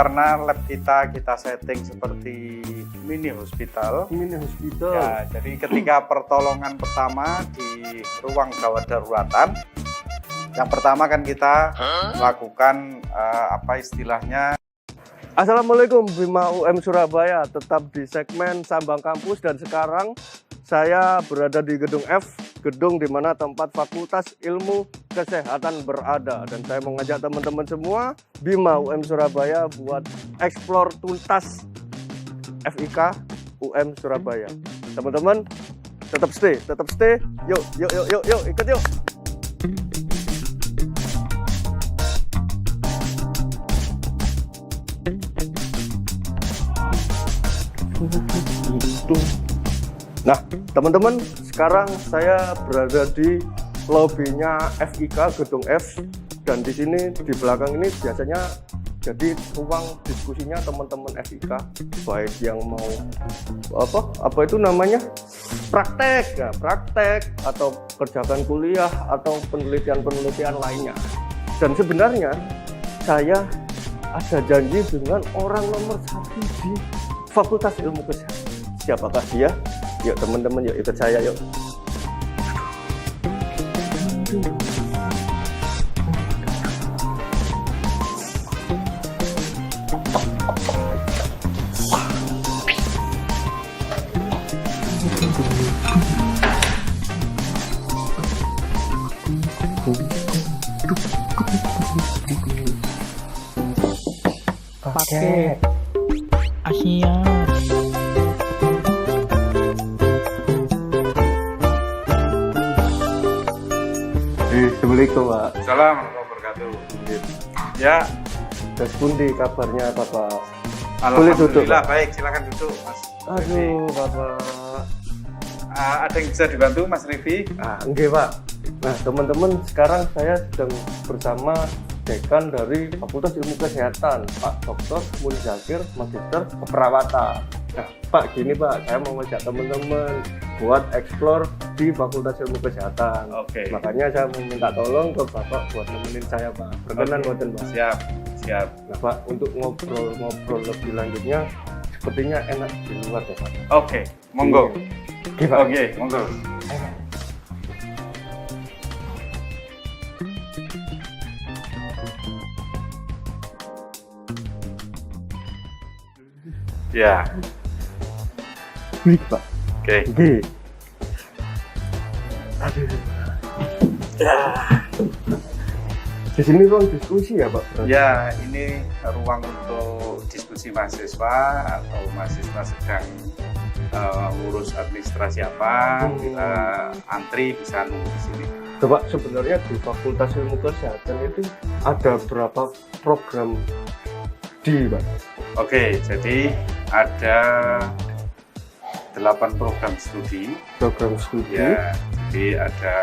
karena lab kita setting seperti mini hospital. Ya, jadi ketika pertolongan pertama di ruang gawat daruratan, yang pertama kan kita lakukan apa istilahnya. Assalamualaikum, Bima UM Surabaya, tetap di segmen Sambang Kampus, dan sekarang saya berada di gedung F, gedung di mana tempat Fakultas Ilmu Kesehatan berada, dan saya mengajak teman-teman semua Bima UM Surabaya buat explore tuntas FIK UM Surabaya. Teman-teman tetap stay, yuk ikut yuk. Nah, teman-teman, sekarang saya berada di lobbynya FIK gedung F, dan di sini di belakang ini biasanya jadi ruang diskusinya teman-teman FIK, baik yang mau apa itu namanya praktek atau kerjakan kuliah atau penelitian lainnya. Dan sebenarnya saya ada janji dengan orang nomor 1 di Fakultas Ilmu Kesehatan. Siapakah dia? Yuk teman-teman, yuk ikut saya yuk. Paket Asia. Assalamualaikum, Pak. Assalamualaikum warahmatullahi wabarakatuh. Ya, Terus pundi kabarnya, Bapak? alhamdulillah duduk, Pak? baik, silakan duduk, Mas. Aduh, Bapak. Ada yang bisa dibantu, Mas Rivi? Enggak, Pak. Nah, teman-teman, sekarang saya sedang bersama dekan dari Fakultas Ilmu Kesehatan, Pak Dr. Munzakir, Magister Keperawatan. Nah, Pak, gini Pak, saya mau ngajak teman-teman buat explore di Fakultas Ilmu Kesehatan. Oke. Makanya saya mau minta tolong ke Bapak buat nemenin saya, Pak. Berkenan, Oke. buatan, Pak. Siap. Nah, Pak, untuk ngobrol lebih lanjutnya, sepertinya enak di luar ya, Pak. Oke, monggo. Oke, Pak. Oke, monggo. Ya, Baik, Pak. oke. Oke. Aduh. Ya. Di sini ruang diskusi ya, Pak? Berarti? Ya, ini ruang untuk diskusi mahasiswa atau mahasiswa sedang ngurus administrasi apa, kita antri bisa nunggu di sini. Coba sebenarnya di Fakultas Ilmu Kesehatan itu ada berapa program di, Pak? Oke, jadi ada 8 program studi. Program studi. Ya, jadi ada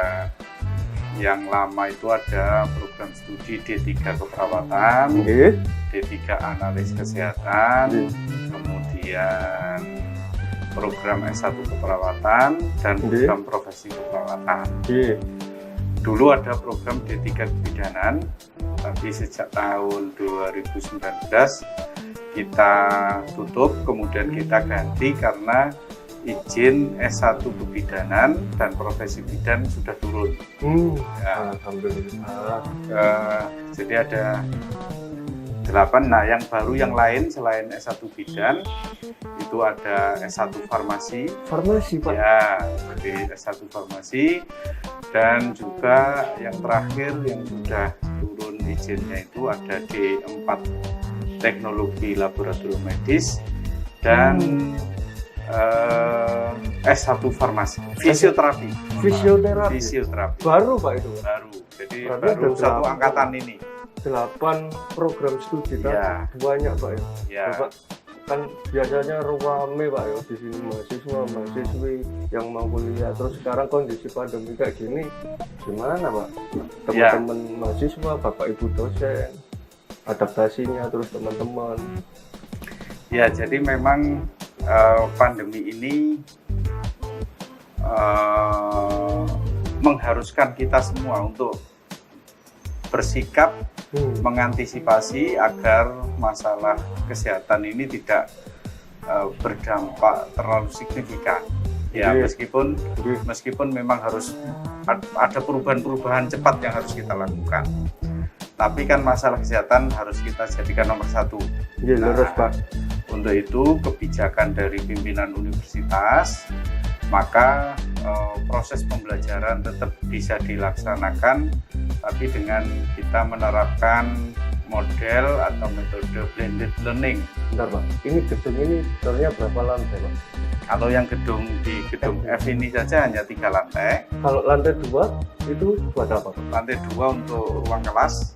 yang lama itu ada program studi D3 keperawatan, Oke. D3 analis kesehatan, kemudian program S1 keperawatan, dan program profesi keperawatan. Oke. Dulu ada program D3 kebidanan, tapi sejak tahun 2019 kita tutup, kemudian kita ganti karena izin S1 kebidanan dan profesi bidan sudah turun. Ya. Alhamdulillah. Jadi ada 8. Nah, yang baru yang lain selain S1 bidan itu ada S1 farmasi. Farmasi, Pak. Ya, jadi S1 farmasi, dan juga yang terakhir yang sudah turun izinnya itu ada D4 teknologi laboratorium medis dan S1 farmasi fisioterapi. Fisioterapi. Baru, Pak, itu, Pak. Baru. Jadi Berarti baru ada satu 8. angkatan ini. 8 program studi, Pak. Ya. Banyak, Pak, ya. Ya. Bapak, kan biasanya rame, Pak, ya, di sini mahasiswi yang mau kuliah. Terus sekarang kondisi pandemi kayak gini, gimana, Pak? Teman-teman mahasiswa, Bapak Ibu dosen, adaptasinya, terus teman-teman. Ya, jadi memang pandemi ini mengharuskan kita semua untuk bersikap mengantisipasi agar masalah kesehatan ini tidak berdampak terlalu signifikan. Ya, meskipun memang harus ada perubahan-perubahan cepat yang harus kita lakukan. Tapi kan masalah kesehatan harus kita jadikan nomor satu. Lurus, Pak. Untuk itu kebijakan dari pimpinan universitas, maka proses pembelajaran tetap bisa dilaksanakan, tapi dengan kita menerapkan model atau metode blended learning. Bentar, Pak. Ini gedung ini sebenarnya berapa lantai, Pak? Kalau yang gedung F ini saja hanya 3 lantai. Kalau lantai 2 itu buat apa, Pak? Lantai 2 untuk ruang kelas,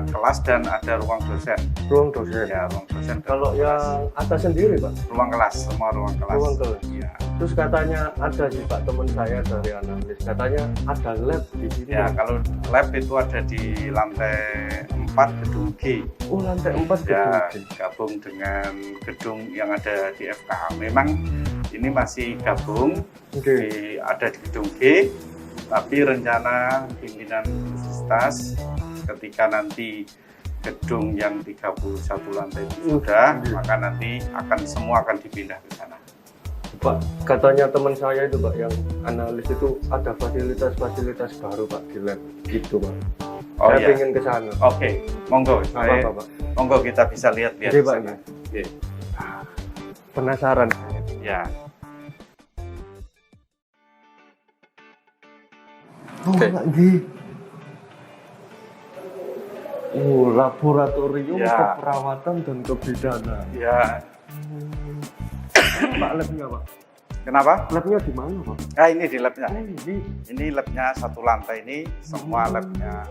kelas dan ada ruang dosen. Ruang dosen. Ya, ruang dosen. Kalau yang atas sendiri, Pak? Ruang kelas, semua ruang kelas. Ruang kelas. Ya. Terus katanya ada sih, Pak, teman saya dari analis. Katanya ada lab di sini. Ya, kalau lab itu ada di lantai 4 gedung G. Oh, lantai 4 Ya, gedung G. gabung dengan gedung yang ada di FKH. Memang ini masih gabung, ada di gedung G, tapi rencana pimpinan universitas ketika nanti gedung yang 31 lantai itu sudah, maka nanti semua akan dipindah ke sana. Pak, katanya teman saya itu, Pak, yang analis itu ada fasilitas-fasilitas baru, Pak, di lab gitu, Pak. Oh, saya iya. ingin ke sana. Oke, monggo. Apa, Pak? Monggo kita bisa lihat-lihat Oke, di Pak. sana. Oke. Penasaran. Ya. Oke. Laboratorium Ya. keperawatan dan kebidanan. Ya. Pak, labnya, Pak? Kenapa? Labnya di mana, Pak? Nah, ini di labnya. Ini. Ini labnya 1 lantai ini semua labnya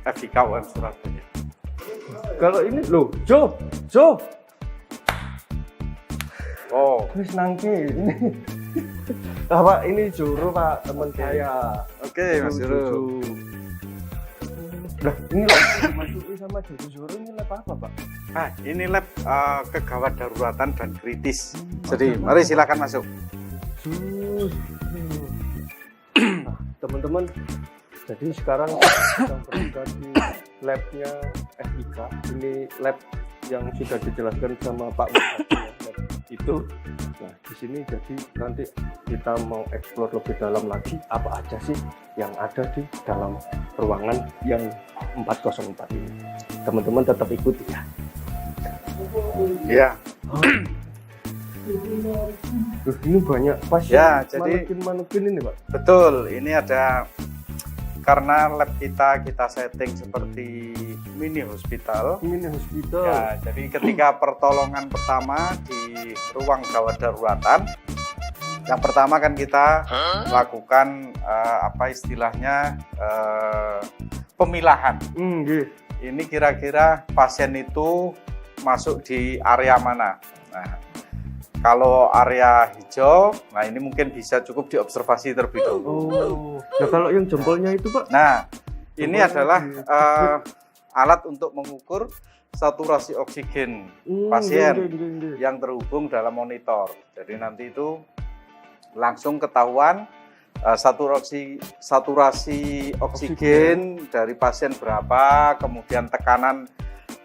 FIK UM Surabaya. Kalau ini loh, Jo. Oh, Wis nangke ini. Pak, ini Juru, Pak, teman saya. oke, Mas Juru. Nah, ini lab dimasuki sama Juru ini lab apa, Pak? Nah, ini lab kegawat daruratan dan kritis. Jadi, mari silakan masuk. Nah, teman-teman, jadi sekarang sedang berada di labnya FIK. Ini lab yang sudah dijelaskan sama Pak Bupati, lab itu. Nah, di sini jadi nanti kita mau eksplor lebih dalam lagi apa aja sih yang ada di dalam ruangan yang 404 ini. Teman-teman tetap ikuti ya. Ya. Ini banyak pasien, Ya, jadi manukin ini, Pak. betul. Ini ada karena lab kita setting seperti mini hospital. Ini hospital. Ya, jadi ketika pertolongan pertama di ruang gawat daruratan, yang pertama kan kita lakukan apa istilahnya pemilahan. Ini kira-kira pasien itu masuk di area mana. Nah, kalau area hijau, nah ini mungkin bisa cukup diobservasi terlebih dahulu. Oh, nah kalau yang jempolnya itu, Pak? Nah, ini adalah alat untuk mengukur saturasi oksigen pasien yang terhubung dalam monitor. Jadi nanti itu langsung ketahuan saturasi oksigen dari pasien berapa, kemudian tekanan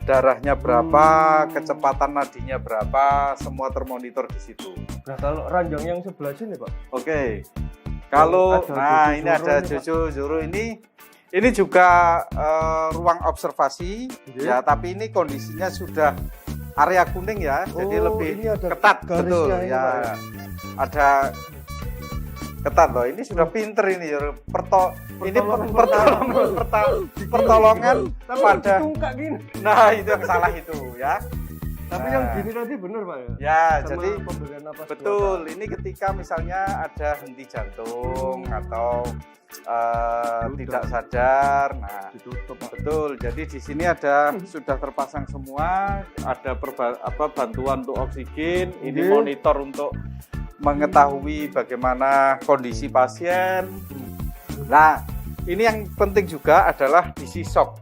darahnya berapa, kecepatan nadinya berapa, semua termonitor di situ. Nah, kalau ranjang yang sebelah sini, Pak? Oke. Kalau ini ada Juru ini juga ruang observasi ya, tapi ini kondisinya sudah area kuning ya, jadi lebih ketat, betul ya. Ada ketat loh, ini sudah pinter ini pertolongan pada nah itu yang salah itu ya. Tapi yang gini tadi benar, Pak, ya? Ya, sama jadi pemberian napas betul. Ini ketika misalnya ada henti jantung atau tidak sadar, nah ditutup, Pak. betul. Jadi di sini ada sudah terpasang semua, ada bantuan untuk oksigen, ini monitor untuk mengetahui bagaimana kondisi pasien. Nah, ini yang penting juga adalah DC shock,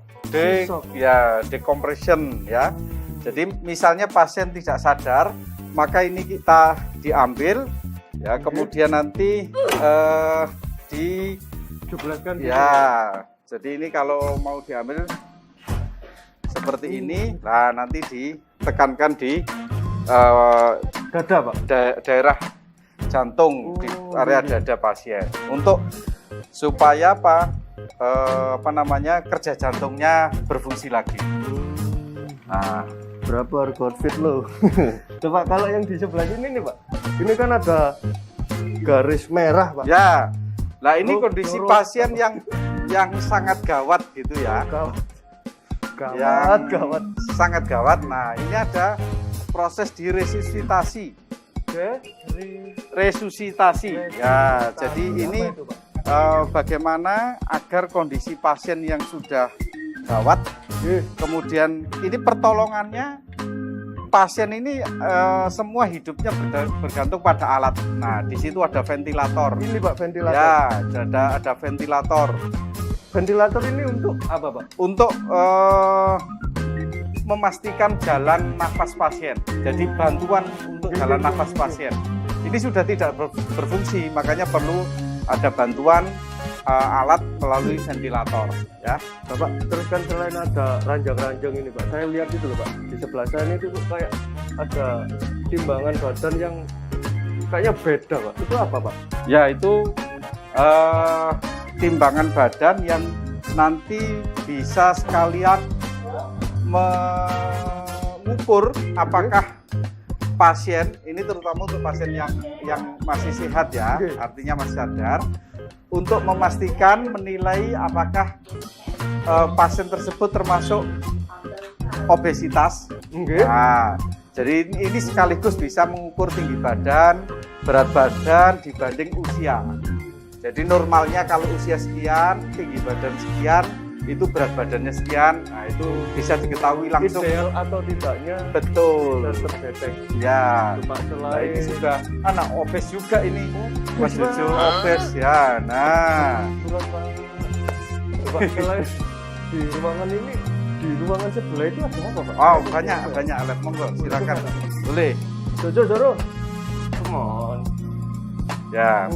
decompression ya. Jadi misalnya pasien tidak sadar, maka ini kita diambil ya, kemudian nanti Jadi ini kalau mau diambil seperti ini, nah nanti ditekankan di Dada, Pak. daerah jantung di area dada pasien untuk supaya apa namanya kerja jantungnya berfungsi lagi. Nah, Berapa harga outfit lo? Coba kalau yang di sebelah sini nih, Pak. Ini kan ada garis merah, Pak. ya, nah ini Oh, kondisi turun. pasien yang sangat gawat gitu ya. Gawat. Sangat gawat. Nah, ini ada proses diresusitasi. Resusitasi. Ya, jadi ini Apa itu, Pak? bagaimana agar kondisi pasien yang sudah gawat, kemudian ini pertolongannya pasien ini semua hidupnya bergantung pada alat. Nah, di situ ada ventilator. Ini, Pak, ventilator. Ya, ada ventilator. Ventilator ini untuk apa, Pak? Untuk memastikan jalan nafas pasien. Jadi bantuan untuk jalan nafas pasien. Ini sudah tidak berfungsi, makanya perlu ada bantuan alat melalui ventilator. Ya, Bapak, terus kan selain ada ranjang-ranjang ini, Pak, saya lihat itu loh, Pak, di sebelah saya ini tuh kayak ada timbangan badan yang kayaknya beda, Pak. Itu apa, Pak? ya itu timbangan badan yang nanti bisa sekalian mengukur apakah pasien ini, terutama untuk pasien yang masih sehat ya, artinya masih sadar, untuk memastikan menilai apakah pasien tersebut termasuk obesitas. Nah, jadi ini sekaligus bisa mengukur tinggi badan, berat badan dibanding usia. Jadi normalnya kalau usia sekian, tinggi badan sekian, itu berat badannya sekian. Nah, itu bisa diketahui langsung. Ideal atau tidaknya Betul. sudah terdeteksi. Ya. Cuma Nah, ini selain sudah anak obes juga ini. Mas obes Jojo banget. obes ya. Nah, Turun, Pak. Coba selain di ruangan ini, di ruangan sebelah itu ada apa, Pak? oh banyak alat, monggo silakan. Boleh. Jojo, come on. Ya.